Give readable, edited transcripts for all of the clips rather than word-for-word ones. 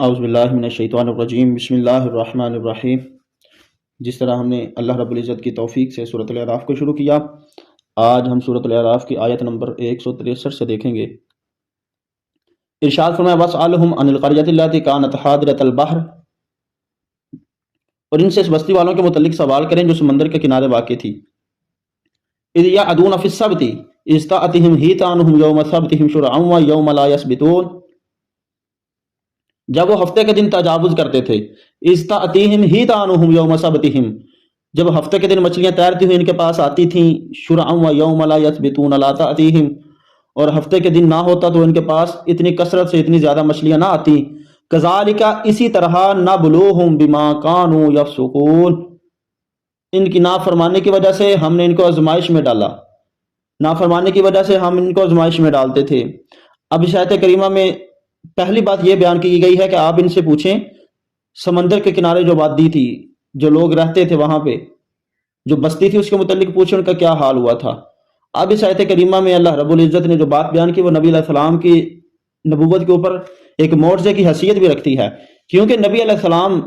اعوذ باللہ من الشیطان الرجیم، بسم اللہ الرحمن الرحیم۔ جس طرح ہم نے اللہ رب العزت کی توفیق سے سورۃ الاعراف کو شروع کیا، آج ہم سورۃ الاعراف کی آیت نمبر 163 سے دیکھیں گے۔ ارشاد فرمایا وَاسْأَلْهُمْ عَنِ الْقَرْيَةِ الَّتِي كَانَتْ حَاضِرَةَ الْبَحْرِ، اور ان سے اس بستی والوں کے متعلق سوال کریں جو سمندر کے کنارے واقع تھی۔ اِذْ يَعْدُونَ فِي السَّبْتِ إِذْ تَأْتِيهِمْ حِيتَانُهُمْ يَوْمَ سَبْتِهِمْ شُرَعًا وَيَوْمَ لَا يَسْبِتُونَ، جب وہ ہفتے کے دن تجاوز کرتے تھے۔ اِذْ تَأْتِيهِمْ حِيتَانُهُمْ يَوْمَ سَبْتِهِمْ، جب ہفتے کے دن مچھلیاں تیرتی ہوئی ان کے پاس آتی تھیں۔ شُرَعًا وَيَوْمَ لَا يَسْبِتُونَ لَا تَأْتِيهِمْ، اور ہفتے کے دن نہ ہوتا تو ان کے پاس اتنی کثرت سے اتنی زیادہ مچھلیاں نہ آتی۔ كَذَلِكَ، اسی طرح نَبْلُوهُمْ بِمَا كَانُوا يَفْسُقُونَ، ان کی نافرمانی کی وجہ سے ہم نے ان کو آزمائش میں ڈالا، نافرمانی کی وجہ سے ہم ان کو آزمائش میں ڈالتے تھے۔ اب اس آیت کریمہ میں پہلی بات یہ بیان کی گئی ہے کہ آپ ان سے پوچھیں، سمندر کے کنارے جو وادی تھی، جو لوگ رہتے تھے وہاں پہ، جو بستی تھی، اس کے متعلق پوچھیں ان کا کیا حال ہوا تھا۔ اب اس آیت کریمہ میں اللہ رب العزت نے جو بات بیان کی وہ نبی علیہ السلام کی نبوت کے اوپر ایک معجزے کی حیثیت بھی رکھتی ہے، کیونکہ نبی علیہ السلام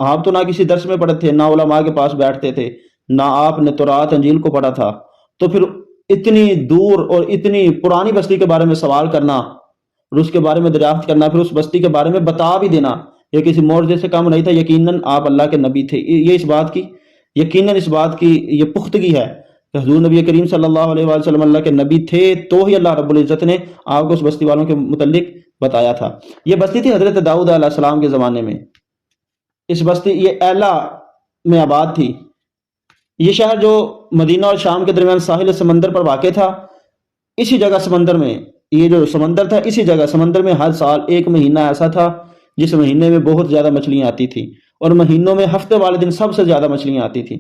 آپ تو نہ کسی درس میں پڑھے تھے، نہ علماء کے پاس بیٹھتے تھے، نہ آپ نے تورات انجیل کو پڑھا تھا، تو پھر اتنی دور اور اتنی پرانی بستی کے بارے میں سوال کرنا اور اس کے بارے میں دریافت کرنا، پھر اس بستی کے بارے میں بتا بھی دینا، یہ کسی معجزے سے کم نہیں تھا۔ یقیناً آپ اللہ کے نبی تھے، یہ اس بات کی یقیناً اس بات کی یہ پختگی ہے کہ حضور نبی کریم صلی اللہ علیہ وآلہ وسلم اللہ کے نبی تھے، تو ہی اللہ رب العزت نے آپ کو اس بستی والوں کے متعلق بتایا تھا۔ یہ بستی تھی حضرت داؤد علیہ السلام کے زمانے میں۔ اس بستی یہ ایلا میں آباد تھی۔ یہ شہر جو مدینہ اور شام کے درمیان ساحل سمندر پر واقع تھا، اسی جگہ سمندر میں، یہ جو سمندر تھا، اسی جگہ سمندر میں ہر سال ایک مہینہ ایسا تھا جس مہینے میں بہت زیادہ مچھلیاں آتی تھیں، اور مہینوں میں ہفتے والے دن سب سے زیادہ مچھلیاں آتی تھیں۔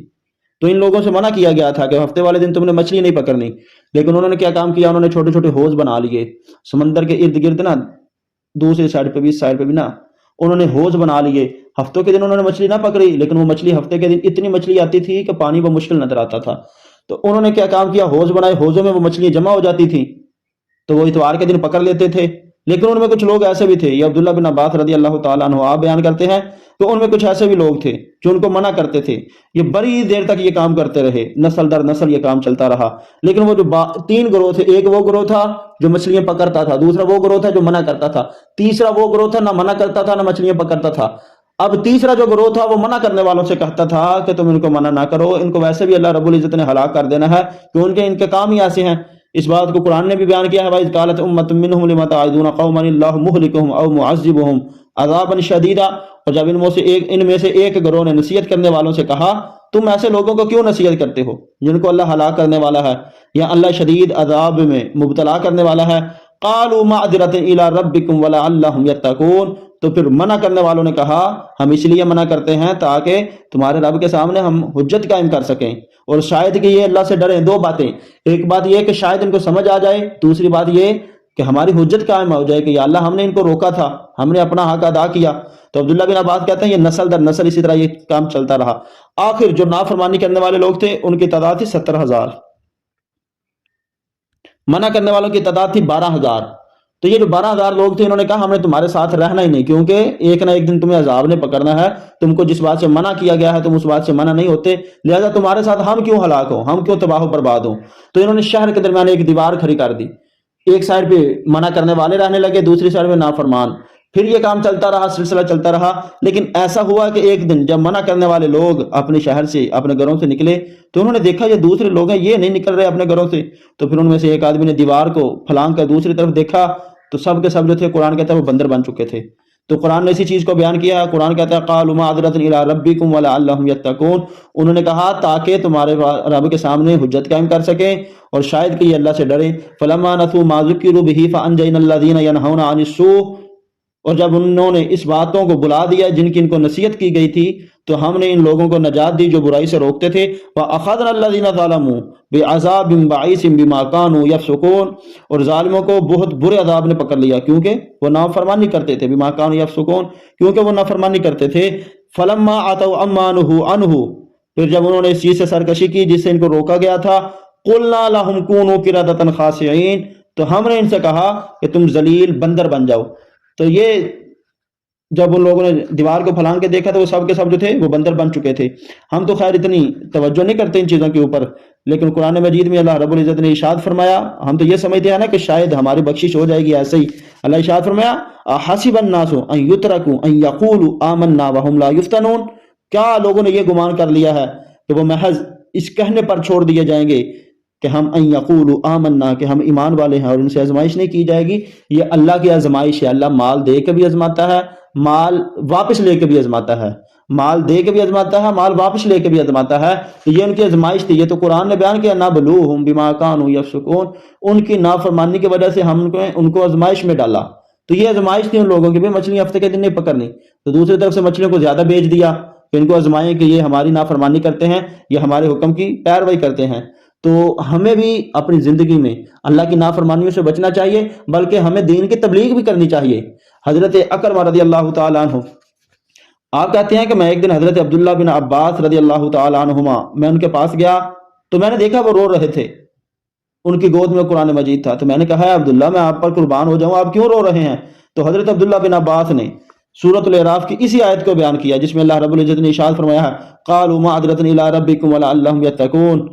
تو ان لوگوں سے منع کیا گیا تھا کہ ہفتے والے دن تم نے مچھلی نہیں پکڑنی، لیکن انہوں نے کیا کام کیا، انہوں نے چھوٹے چھوٹے حوض بنا لیے سمندر کے ارد گرد نا، دوسری سائڈ پہ بھی اس سائڈ پہ بھی نا، انہوں نے حوض بنا لیے۔ ہفتوں کے دن انہوں نے مچھلی نہ پکڑی، لیکن وہ مچھلی ہفتے کے دن اتنی مچھلی آتی تھی کہ پانی وہ مشکل نظر آتا تھا۔ تو انہوں نے کیا کام کیا، حوض بنائے، حوضوں میں وہ مچھلیاں جمع ہو جاتی تھیں، تو وہ اتوار کے دن پکڑ لیتے تھے۔ لیکن ان میں کچھ لوگ ایسے بھی تھے، یہ عبداللہ بن عباس رضی اللہ تعالیٰ عنہ آپ بیان کرتے ہیں تو ان میں کچھ ایسے بھی لوگ تھے جو ان کو منع کرتے تھے۔ یہ بڑی دیر تک یہ کام کرتے رہے، نسل در نسل یہ کام چلتا رہا۔ لیکن وہ جو تین گروہ تھے، ایک وہ گروہ تھا جو مچھلیاں پکڑتا تھا، دوسرا وہ گروہ تھا جو منع کرتا تھا، تیسرا وہ گروہ تھا نہ منع کرتا تھا نہ مچھلیاں پکڑتا تھا۔ اب تیسرا جو گروہ تھا وہ منع کرنے والوں سے کہتا تھا کہ تم ان کو منع نہ کرو، ان کو ویسے بھی اللہ رب العزت نے ہلاک کر دینا ہے، کہ ان کے کام ہی ایسے ہیں۔ اس بات کو قرآن نے بھی بیان کیا ہے، وَإِذْ قَالَتْ أُمَّةٌ مِّنْهُمْ لِمَ تَعِظُونَ قَوْمًا اللَّهُ مُهْلِكُهُمْ أَوْ مُعَذِّبُهُمْ عَذَابًا شَدِيدًا، اور جب ان میں سے ایک گروہ نے نصیحت کرنے والوں سے کہا تم ایسے لوگوں کو کیوں نصیحت کرتے ہو جن کو اللہ ہلاک کرنے والا ہے یا اللہ شدید عذاب میں مبتلا کرنے والا ہے۔ قَالُوا مَعْذِرَةً إِلَىٰ رَبِّكُمْ وَلَعَلَّهُمْ يَتَّقُونَ، تو پھر منع کرنے والوں نے کہا ہم اس لیے منع کرتے ہیں تاکہ تمہارے رب کے سامنے ہم حجت قائم کر سکیں، اور شاید کہ یہ اللہ سے ڈریں۔ دو باتیں، ایک بات یہ کہ شاید ان کو سمجھ آ جائے، دوسری بات یہ کہ ہماری حجت قائم ہو جائے کہ یا اللہ ہم نے ان کو روکا تھا، ہم نے اپنا حق ادا کیا۔ تو عبداللہ بن عباس کہتے ہیں یہ نسل در نسل اسی طرح یہ کام چلتا رہا۔ آخر جو نافرمانی کرنے والے لوگ تھے ان کی تعداد تھی 70,000، منع کرنے والوں کی تعداد تھی 12,000۔ تو یہ جو 12,000 لوگ تھے انہوں نے کہا ہم نے تمہارے ساتھ رہنا ہی نہیں، کیونکہ ایک نہ ایک دن تمہیں عذاب نے پکڑنا ہے، تم کو جس بات سے منع کیا گیا ہے تم اس بات سے منع نہیں ہوتے، لہذا تمہارے ساتھ ہم کیوں ہلاک ہوں، ہم کیوں تباہ و برباد ہوں۔ تو انہوں نے شہر کے درمیان ایک دیوار کھڑی کر دی، ایک سائڈ پہ منع کرنے والے رہنے لگے، دوسری سائڈ پہ نافرمان۔ پھر یہ کام چلتا رہا، سلسلہ چلتا رہا۔ لیکن ایسا ہوا کہ ایک دن جب منع کرنے والے لوگ اپنے شہر سے، اپنے گھروں سے نکلے تو انہوں نے دیکھا یہ دوسرے لوگ ہیں، یہ نہیں نکل رہے اپنے گھروں سے۔ تو پھر ان میں سے ایک آدمی نے دیوار کو پھلانگ کر دوسری طرف دیکھا تو سب کے سب جو تھے قرآن کہتا ہے وہ بندر بن چکے تھے۔ تو قرآن نے اسی چیز کو بیان کیا ہے، قرآن کہتا ہے قالوا معذرة الى ربكم ولعلهم يتقون، انہوں نے کہا تاکہ تمہارے رب کے سامنے حجت قائم کر سکیں اور شاید کہ یہ اللہ سے ڈریں۔ فلما نسوا ما ذکروا به فانجینا الذین ینهون عن السوء، اور جب انہوں نے اس باتوں کو بلا دیا جن کی ان کو نصیحت کی گئی تھی تو ہم نے ان لوگوں کو نجات دی جو برائی سے روکتے تھے۔ وَأَخَذْنَا الَّذِينَ ظَلَمُوا بِعَذَابٍ بَعِيسٍ بِمَا كَانُوا يَفْسُقُونَ، اور ظالموں کو بہت برے عذاب نے پکڑ لیا کیونکہ وہ نافرمانی کرتے تھے، بِمَا كَانُوا يَفْسُقُونَ، کیونکہ وہ نافرمانی کرتے تھے۔ فَلَمَّا عَتَوْا عَمَّا نُهُوا عَنْهُ، پھر جب انہوں نے اس چیز سے سرکشی کی جس سے ان کو روکا گیا تھا، قُلْنَا لَهُمْ كُونُوا قِرَدَةً خَاسِئِينَ، تو ہم نے ان سے کہا کہ تم ذلیل بندر بن جاؤ۔ تو یہ جب ان لوگوں نے دیوار کو پھلانگ کے دیکھا تو وہ سب کے سب جو تھے وہ بندر بن چکے تھے۔ ہم تو خیر اتنی توجہ نہیں کرتے ان چیزوں کے اوپر، لیکن قرآن مجید میں اللہ رب العزت نے ارشاد فرمایا، ہم تو یہ سمجھتے ہیں نا کہ شاید ہماری بخشش ہو جائے گی ایسے ہی۔ اللہ ارشاد فرمایا حسب الناس ان یترکوا ان یقولوا آمنا وهم لا یفتنون، کیا لوگوں نے یہ گمان کر لیا ہے کہ وہ محض اس کہنے پر چھوڑ دیے جائیں گے کہ ہم ان یقولوا آمنا، کہ ہم ایمان والے ہیں اور ان سے آزمائش نہیں کی جائے گی۔ یہ اللہ کی آزمائش ہے، اللہ مال دے کے بھی آزماتا ہے، مال واپس لے کے بھی آزماتا ہے، مال دے کے بھی آزماتا ہے، مال واپس لے کے بھی آزماتا ہے۔ تو یہ ان کی آزمائش تھی، یہ تو قرآن نے بیان کیا نبلوہم بما کانوا یفسقون، ان کی نافرمانی کی وجہ سے ہم ان کو آزمائش میں ڈالا۔ تو یہ آزمائش تھی ان لوگوں کی بھی، مچھلیاں ہفتے کے دن نہیں پکڑنی، تو دوسری طرف سے مچھلیوں کو زیادہ بیچ دیا کہ ان کو آزمائیں کہ یہ ہماری نافرمانی کرتے ہیں، یہ ہمارے حکم کی پیروی کرتے ہیں۔ تو ہمیں بھی اپنی زندگی میں اللہ کی نافرمانیوں سے بچنا چاہیے، بلکہ ہمیں دین کی تبلیغ بھی کرنی چاہیے۔ حضرت اکرمہ رضی اللہ تعالیٰ عنہ آپ کہتے ہیں کہ میں ایک دن حضرت عبداللہ بن عباس رضی اللہ تعالیٰ عنہما میں ان کے پاس گیا تو میں نے دیکھا وہ رو رہے تھے، ان کی گود میں قرآن مجید تھا۔ تو میں نے کہا ہے عبداللہ میں آپ پر قربان ہو جاؤں، آپ کیوں رو رہے ہیں؟ تو حضرت عبداللہ بن عباس نے سورۃ الاعراف کی اسی آیت کو بیان کیا جس میں اللہ رب العزت نے ارشاد فرمایا ہے قالوا معذرۃ الی ربکم ولعلہم یتقون،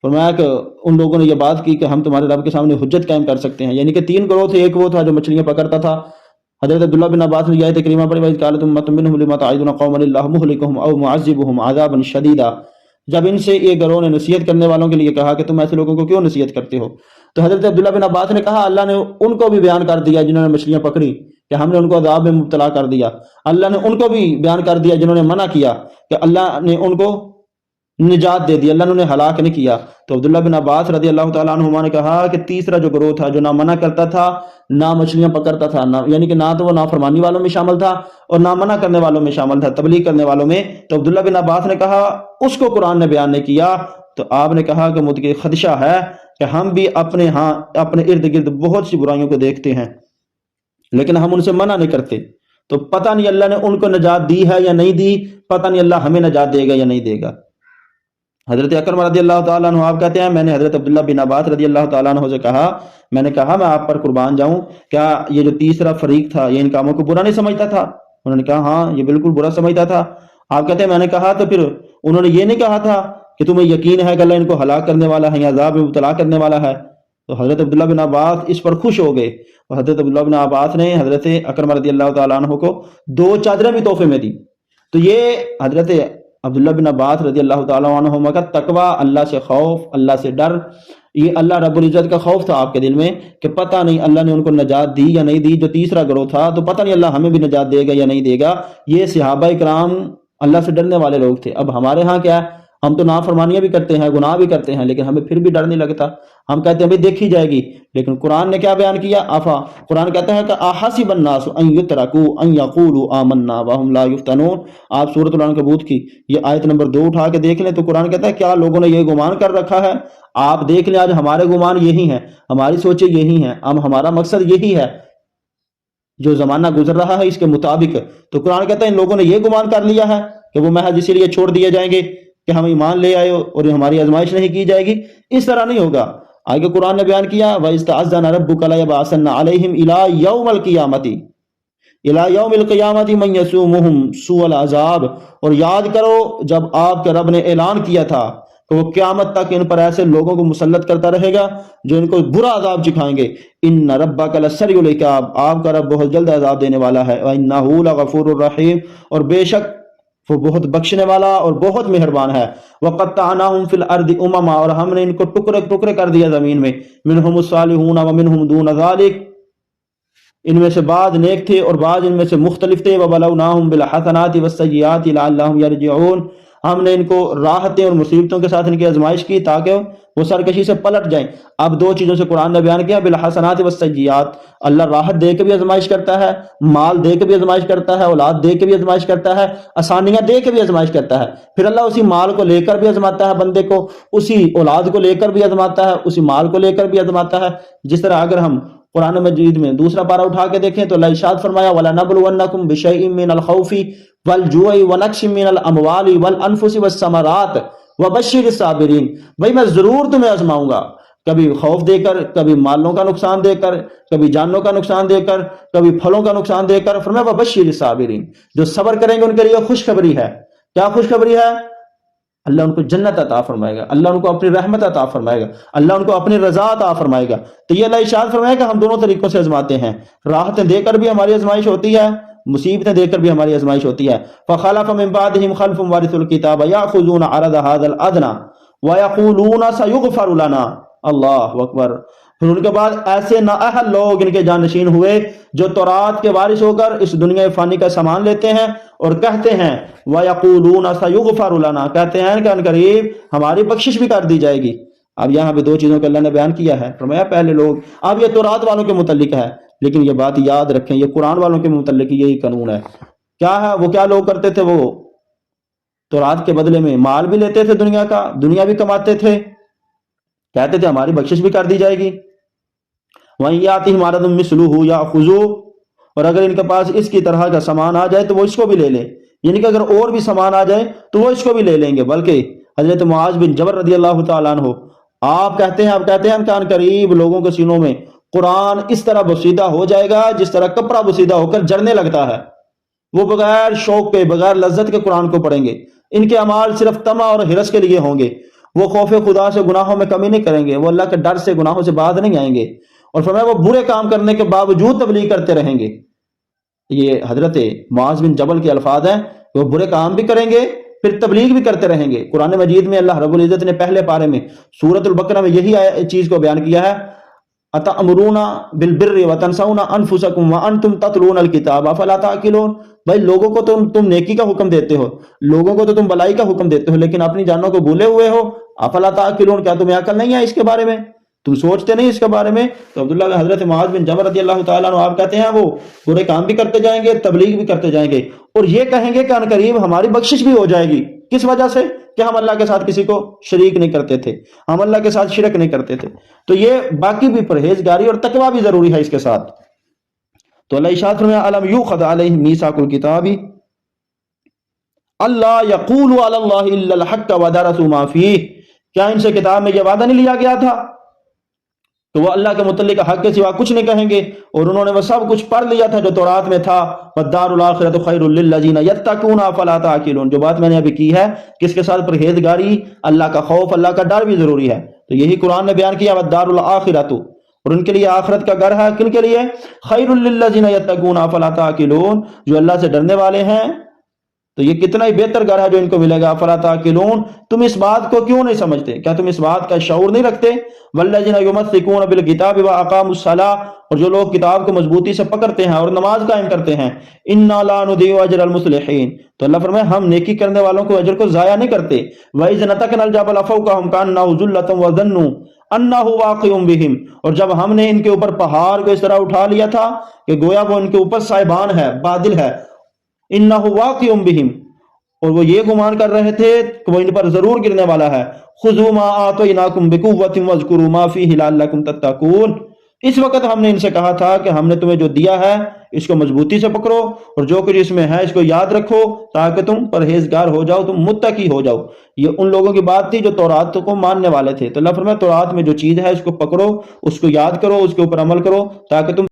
فرمایا کہ ان لوگوں نے یہ بات کی کہ ہم تمہارے رب کے سامنے حجت قائم کر سکتے ہیں، یعنی کہ تین گروہ تھے، ایک وہ تھا جو مچھلیاں پکڑتا تھا۔ حضرت عبداللہ بن عباس نے یہ آیت کریمہ پڑھی وَإِذْ قَالَتْ أُمَّةٌ مِّنْهُمْ لِمَ تَعِظُونَ قَوْمًا اللَّهُ مُهْلِكُهُمْ أَوْ مُعَذِّبُهُمْ عَذَابًا شَدِيدًا، جب ان سے یہ گروہ نے نصیحت کرنے والوں کے لیے کہا کہ تم ایسے لوگوں کو کیوں نصیحت کرتے ہو، تو حضرت عبداللہ بن عباس نے کہا اللہ نے ان کو بھی بیان کر دیا جنہوں نے مچھلیاں پکڑی کہ ہم نے ان کو عذاب میں مبتلا کر دیا، اللہ نے ان کو بھی بیان کر دیا جنہوں نے منع کیا کہ اللہ نے ان کو نجات دے دی، اللہ نے انہیں ہلاک نہیں کیا۔ تو عبداللہ بن عباس رضی اللہ تعالیٰ عنہما نے کہا کہ تیسرا جو گروہ تھا جو نہ منع کرتا تھا نہ مچھلیاں پکڑتا تھا، یعنی کہ نہ تو وہ نافرمانی والوں میں شامل تھا اور نہ منع کرنے والوں میں شامل تھا، تبلیغ کرنے والوں میں، تو عبداللہ بن عباس نے کہا اس کو قرآن نے بیان نہیں کیا۔ تو آپ نے کہا کہ مجھے خدشہ ہے کہ ہم بھی اپنے ارد گرد بہت سی برائیوں کو دیکھتے ہیں لیکن ہم ان سے منع نہیں کرتے، تو پتہ نہیں اللہ نے ان کو نجات دی ہے یا نہیں دی، پتہ نہیں اللہ ہمیں نجات دے گا یا نہیں دے گا۔ حضرت اکرمہ رضی اللہ تعالیٰ عنہ آپ کہتے ہیں میں نے حضرت عبداللہ بن عباس رضی اللہ تعالیٰ عنہ سے کہا، میں نے کہا میں آپ پر قربان جاؤں، کیا یہ جو تیسرا فریق تھا یہ ان کاموں کو برا نہیں سمجھتا تھا؟ انہوں نے کہا ہاں یہ بالکل برا سمجھتا تھا۔ آپ کہتے ہیں میں نے کہا تو پھر انہوں نے یہ نہیں کہا تھا کہ تمہیں یقین ہے کہ اللہ ان کو ہلاک کرنے والا ہے یا عذاب میں مبتلا کرنے والا ہے؟ تو حضرت عبداللہ بن عباس اس پر خوش ہو گئے اور حضرت عبداللہ بن عباس نے حضرت اکرمہ رضی اللہ تعالیٰ عنہ کو 2 چادریں بھی تحفے میں دی۔ تو یہ حضرت عبداللہ بن عباس رضی اللہ تعالیٰ عنہما کا تقوی، اللہ سے خوف، اللہ سے ڈر، یہ اللہ رب العزت کا خوف تھا آپ کے دل میں کہ پتہ نہیں اللہ نے ان کو نجات دی یا نہیں دی۔ جو تیسرا گروہ تھا تو پتہ نہیں اللہ ہمیں بھی نجات دے گا یا نہیں دے گا۔ یہ صحابہ کرام اللہ سے ڈرنے والے لوگ تھے۔ اب ہمارے ہاں کیا ہے، ہم تو نافرمانیاں بھی کرتے ہیں، گناہ بھی کرتے ہیں، لیکن ہمیں پھر بھی ڈر نہیں لگتا، ہم کہتے ہیں بھئی دیکھی جائے گی۔ لیکن قرآن نے کیا بیان کیا؟ قرآن کہتا ہے کہ احسب الناس ان یترکوا ان یقولوا آمنا وهم لا یفتنون۔ آپ سورۃ العنکبوت کی یہ آیت نمبر 2 اٹھا کے دیکھ لیں تو قرآن کہتا ہے کیا لوگوں نے یہ گمان کر رکھا ہے؟ آپ دیکھ لیں آج ہمارے گمان یہی ہیں، ہماری سوچیں یہی ہیں، اب ہمارا مقصد یہی ہے جو زمانہ گزر رہا ہے اس کے مطابق۔ تو قرآن کہتا ہے ان لوگوں نے یہ گمان کر لیا ہے کہ وہ محض اسی لیے چھوڑ دیے جائیں گے کہ ہم ایمان لے آئے اور ہماری آزمائش نہیں کی جائے گی۔ اس طرح نہیں ہوگا۔ آگے قرآن نے بیان کیا وَإِذْ تَعَذَّنَ رَبُّكَ لَيَبْعَثَنَّ عَلَيْهِمْ إِلَى يَوْمِ الْقِيَامَةِ مَن يَسُومُهُمْ سُوءَ الْعَذَابِ، اور یاد کرو جب آپ کے رب نے اعلان کیا تھا کہ وہ قیامت تک ان پر ایسے لوگوں کو مسلط کرتا رہے گا جو ان کو برا عذاب چکھائیں گے۔ إِنَّ رَبَّكَ لَسَرِيعُ الْعِقَابِ، آپ کا رب بہت جلد عذاب دینے والا ہے۔ وَإِنَّهُ لَغَفُورٌ رَحِيمٌ، اور بے شک وہ بہت بخشنے والا اور بہت مہربان ہے۔ وَقَطَّعْنَاهُمْ فِي الْأَرْضِ أُمَمًا، اور ہم نے ان کو ٹکڑے ٹکڑے کر دیا زمین میں۔ مِنْهُمُ الصَّالِحُونَ وَمِنْهُمْ دُونَ ذَلِكَ، ان میں سے بعض نیک تھے اور بعض ان میں سے مختلف تھے۔ وَبَلَوْنَاهُمْ بِالْحَسَنَاتِ وَالسَّيِّئَاتِ لَعَلَّهُمْ يَرْجِعُونَ، ہم نے ان کو راحتیں اور مصیبتوں کے ساتھ ان کی آزمائش کی تاکہ وہ سرکشی سے پلٹ جائیں۔ اب 2 چیزوں سے قرآن نے بیان کیا، بالحسنات والسیئات، اللہ راحت دے کے بھی آزمائش کرتا ہے، مال دے کے بھی آزمائش کرتا ہے، اولاد دے کے بھی آزمائش کرتا ہے، آسانیاں دے کے بھی آزمائش کرتا ہے۔ پھر اللہ اسی مال کو لے کر بھی آزماتا ہے بندے کو، اسی اولاد کو لے کر بھی آزماتا ہے، اسی مال کو لے کر بھی آزماتا ہے۔ جس طرح اگر ہم قرآن مجید میں دوسرا پارہ اٹھا کے دیکھیں تو اللہ ارشاد فرمایا وَلَنَبْلُوَنَّكُمْ بِشَيْءٍ مِّنَ الْخَوْفِ وَالْجُوعِ وَنَقْصٍ مِّنَ الْأَمْوَالِ وَالْأَنفُسِ وَالثَّمَرَاتِ وَبَشِّرِ الصَّابِرِينَ، بھائی میں ضرور تمہیں آزماؤں گا، کبھی خوف دے کر، کبھی مالوں کا نقصان دے کر، کبھی جانوں کا نقصان دے کر، کبھی پھلوں کا نقصان دے کر۔ فرمایا وبشر الصابرین، جو صبر کریں گے ان کے لیے خوشخبری ہے۔ کیا خوشخبری ہے؟ اللہ ان کو جنت عطا فرمائے گا، اللہ ان کو اپنی رحمت عطا فرمائے گا، اللہ ان کو اپنی رضا عطا فرمائے گا۔ تو یہ اللہ ارشاد فرمائے گا ہم دونوں طریقوں سے آزماتے ہیں، راحتیں دے کر بھی ہماری آزمائش ہوتی ہے، مصیبتیں دے کر بھی ہماری آزمائش ہوتی ہے۔ فخلف من بعدهم خلف ورثوا الكتاب ياخذون عرض هذا الادنى ويقولون سيغفر لنا۔ اللہ اکبر۔ پھر ان کے بعد ایسے نااہل لوگ ان کے جانشین ہوئے جو تورات کے وارث ہو کر اس دنیا فانی کا سامان لیتے ہیں اور کہتے ہیں وَيَقُولُونَ سَيُغْفَرُ لَنَا، کہتے ہیں کہ ان قریب ہماری بخشش بھی کر دی جائے گی۔ اب یہاں پہ دو چیزوں کو اللہ نے بیان کیا ہے، فرمایا پہلے لوگ، اب یہ تورات والوں کے متعلق ہے، لیکن یہ بات یاد رکھیں یہ قرآن والوں کے متعلق یہی قانون ہے۔ کیا ہے وہ؟ کیا لوگ کرتے تھے؟ وہ تورات کے بدلے میں مال بھی لیتے تھے، دنیا کا، دنیا بھی کماتے تھے، کہتے تھے ہماری بخشش بھی کر دی جائے گی۔ وَإِن يَأْتِهِمْ عَرَضٌ مِثْلُهُ يَأْخُذُوهُ، اور اگر ان کے پاس اس کی طرح کا سامان آ جائے تو وہ اس کو بھی لے لیں، یعنی کہ اگر اور بھی سامان آ جائے تو وہ اس کو بھی لے لیں گے۔ بلکہ حضرت معاذ بن جبل رضی اللہ تعالیٰ عنہ آپ کہتے ہیں کہ ان قریب لوگوں کے سینوں میں قرآن اس طرح بسیدہ ہو جائے گا جس طرح کپڑا بسیدہ ہو کر جڑنے لگتا ہے۔ وہ بغیر شوق کے، بغیر لذت کے قرآن کو پڑھیں گے۔ ان کے اعمال صرف طمع اور ہرس کے لیے ہوں گے۔ وہ خوف خدا سے گناہوں میں کمی نہیں کریں گے، وہ اللہ کے ڈر سے گناہوں سے باز نہیں آئیں گے، اور فرمایا وہ برے کام کرنے کے باوجود تبلیغ کرتے رہیں گے۔ یہ حضرت معاذ بن جبل کے الفاظ ہیں کہ وہ برے کام بھی کریں گے پھر تبلیغ بھی کرتے رہیں گے۔ قرآن مجید میں اللہ رب العزت نے پہلے پارے میں سورۃ البقرہ میں یہی چیز کو بیان کیا ہے، اتأمرون بالبر وتنسون انفسکم وانتم تتلون الکتاب افلا تعقلون۔ بھائی لوگوں کو تم نیکی کا حکم دیتے ہو، لوگوں کو تو تم بلائی کا حکم دیتے ہو، لیکن اپنی جانوں کو بھولے ہوئے ہو۔ افلا تعقلون، کیا تمہیں عقل نہیں ہے اس کے بارے میں؟ تم سوچتے نہیں اس کے بارے میں؟ تو عبداللہ حضرت معاذ بن جبل رضی اللہ تعالیٰ عنہ آپ کہتے ہیں وہ برے کام بھی کرتے جائیں گے، تبلیغ بھی کرتے جائیں گے، اور یہ کہیں گے کہ ان قریب ہماری بخشش بھی ہو جائے گی۔ کس وجہ سے؟ کہ ہم اللہ کے ساتھ کسی کو شریک نہیں کرتے تھے، ہم اللہ کے ساتھ شرک نہیں کرتے تھے۔ تو یہ باقی بھی پرہیزگاری اور تقویٰ بھی ضروری ہے اس کے ساتھ۔ تو اللہ ارشاد فرمایا الم یؤخذ علیہم میثاق الکتاب اللہ یقولوا علی اللہ الا الحق ودرسوا ما فیہ، کیا ان سے کتاب میں یہ وعدہ نہیں لیا گیا تھا تو وہ اللہ کے متعلق حق کے سوا کچھ نہیں کہیں گے، اور انہوں نے وہ سب کچھ پڑھ لیا تھا جو تورات میں تھا۔ والدار الآخرۃ خیر للذین یتقون افلا تعقلون، جو بات میں نے ابھی کی ہے کہ اس کے ساتھ پرہیزگاری، اللہ کا خوف، اللہ کا ڈر بھی ضروری ہے۔ تو یہی قرآن نے بیان کیا والدار الآخرۃ، اور ان کے لیے آخرت کا گھر ہے، کن کے لیے؟ خیر للذین یتقون افلا تعقلون، جو اللہ سے ڈرنے والے ہیں۔ تو یہ کتنا ہی بہتر گھر ہے جو ان کو ملے گا۔ افلا تعقلون، تم اس بات کو کیوں نہیں سمجھتے؟ کیا تم اس بات کا شعور نہیں رکھتے؟ والذین یمسکون بالکتاب واقاموا الصلاۃ، اور جو لوگ کتاب کو مضبوطی سے پکڑتے ہیں اور نماز قائم کرتے ہیں، انا لا نضیع اجر المصلحین، تو اللہ فرمائے ہم نیکی کرنے والوں کو اجر کو ضائع نہیں کرتے۔ وَإِذْ نَتَقْنَا الْجَبَلَ فَوْقَهُمْ كَأَنَّهُ ذُلَّةٌ وَظَنُّوا أَنَّهُ وَاقِعٌ بِهِمْ، اور جب ہم نے ان کے اوپر پہاڑ کو اس طرح اٹھا لیا تھا کہ گویا وہ ان کے اوپر سائبان ہے، بادل ہے، إِنَّهُ وَاقِعٌ بِهِمْ، اور وہ یہ گمان کر رہے تھے کہ وہ ان پر ضرور گرنے والا ہے۔ خذوا ما آتیناکم بقوۃ واذکروا ما فیہ لعلکم تتقون، اس وقت ہم نے ان سے کہا تھا کہ ہم نے تمہیں جو دیا ہے اس کو مضبوطی سے پکڑو اور جو کچھ اس میں ہے اس کو یاد رکھو تاکہ تم پرہیزگار ہو جاؤ، تم متقی ہو جاؤ۔ یہ ان لوگوں کی بات تھی جو تورات کو ماننے والے تھے۔ تو اللہ فرمایا تورات میں جو چیز ہے اس کو پکڑو، اس کو یاد کرو، اس کے اوپر عمل کرو تاکہ تم